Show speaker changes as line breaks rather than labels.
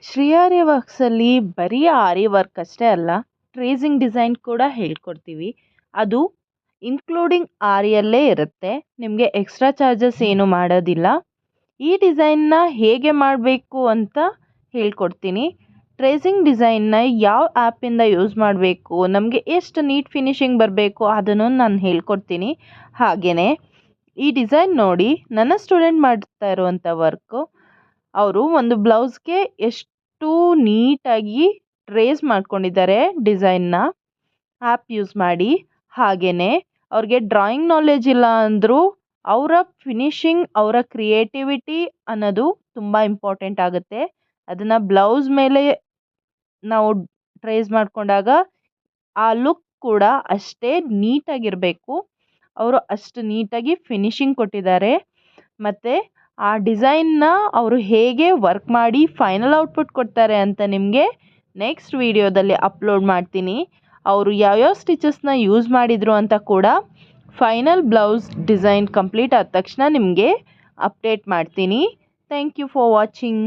ಶ್ರೀ ಆರ್ಯ ವರ್ಕ್ಸಲ್ಲಿ ಬರೀ ಆರಿ ವರ್ಕ್ ಅಷ್ಟೇ ಅಲ್ಲ, ಟ್ರೇಸಿಂಗ್ ಡಿಸೈನ್ ಕೂಡ ಹೇಳ್ಕೊಡ್ತೀವಿ. ಅದು ಇನ್ಕ್ಲೂಡಿಂಗ್ ಆರಿಯಲ್ಲೇ ಇರುತ್ತೆ. ನಿಮಗೆ ಎಕ್ಸ್ಟ್ರಾ ಚಾರ್ಜಸ್ ಏನು ಮಾಡೋದಿಲ್ಲ. ಈ ಡಿಸೈನ್ನ ಹೇಗೆ ಮಾಡಬೇಕು ಅಂತ ಹೇಳ್ಕೊಡ್ತೀನಿ. ಟ್ರೇಸಿಂಗ್ ಡಿಸೈನ್ನ ಯಾವ ಆ್ಯಪಿಂದ ಯೂಸ್ ಮಾಡಬೇಕು, ನಮಗೆ ಎಷ್ಟು ನೀಟ್ ಫಿನಿಶಿಂಗ್ ಬರಬೇಕು ಅದನ್ನು ನಾನು ಹೇಳ್ಕೊಡ್ತೀನಿ. ಹಾಗೆಯೇ ಈ ಡಿಸೈನ್ ನೋಡಿ, ನನ್ನ ಸ್ಟೂಡೆಂಟ್ ಮಾಡ್ತಾ ಇರುವಂಥ ವರ್ಕು, ಅವರು ಒಂದು ಬ್ಲೌಸ್ಗೆ ಎಷ್ಟು ನೀಟಾಗಿ ಟ್ರೇಸ್ ಮಾಡ್ಕೊಂಡಿದ್ದಾರೆ ಡಿಸೈನ್ನ ಆ್ಯಪ್ ಯೂಸ್ ಮಾಡಿ. ಹಾಗೆಯೇ ಅವ್ರಿಗೆ ಡ್ರಾಯಿಂಗ್ ನಾಲೆಜ್ ಇಲ್ಲ ಅಂದರೂ ಅವರ ಫಿನಿಶಿಂಗ್, ಅವರ ಕ್ರಿಯೇಟಿವಿಟಿ ಅನ್ನೋದು ತುಂಬ ಇಂಪಾರ್ಟೆಂಟ್ ಆಗುತ್ತೆ. ಅದನ್ನು ಬ್ಲೌಸ್ ಮೇಲೆ ನಾವು ಟ್ರೇಸ್ ಮಾಡಿಕೊಂಡಾಗ ಆ ಲುಕ್ ಕೂಡ ಅಷ್ಟೇ ನೀಟಾಗಿರಬೇಕು. ಅವರು ಅಷ್ಟು ನೀಟಾಗಿ ಫಿನಿಶಿಂಗ್ ಕೊಟ್ಟಿದ್ದಾರೆ. ಮತ್ತು ಆ ಡಿಸೈನ್ನ ಅವರು ಹೇಗೆ ವರ್ಕ್ ಮಾಡಿ ಫೈನಲ್ ಔಟ್ಪುಟ್ ಕೊಡ್ತಾರೆ ಅಂತ ನಿಮಗೆ ನೆಕ್ಸ್ಟ್ ವಿಡಿಯೋದಲ್ಲಿ ಅಪ್ಲೋಡ್ ಮಾಡ್ತೀನಿ. ಅವರು ಯಾವ್ಯಾವ ಸ್ಟಿಚಸ್ನ ಯೂಸ್ ಮಾಡಿದರು ಅಂತ ಕೂಡ ಫೈನಲ್ ಬ್ಲೌಸ್ ಡಿಸೈನ್ ಕಂಪ್ಲೀಟ್ ಆದ ತಕ್ಷಣ ನಿಮಗೆ ಅಪ್ಡೇಟ್ ಮಾಡ್ತೀನಿ. Thank you for watching.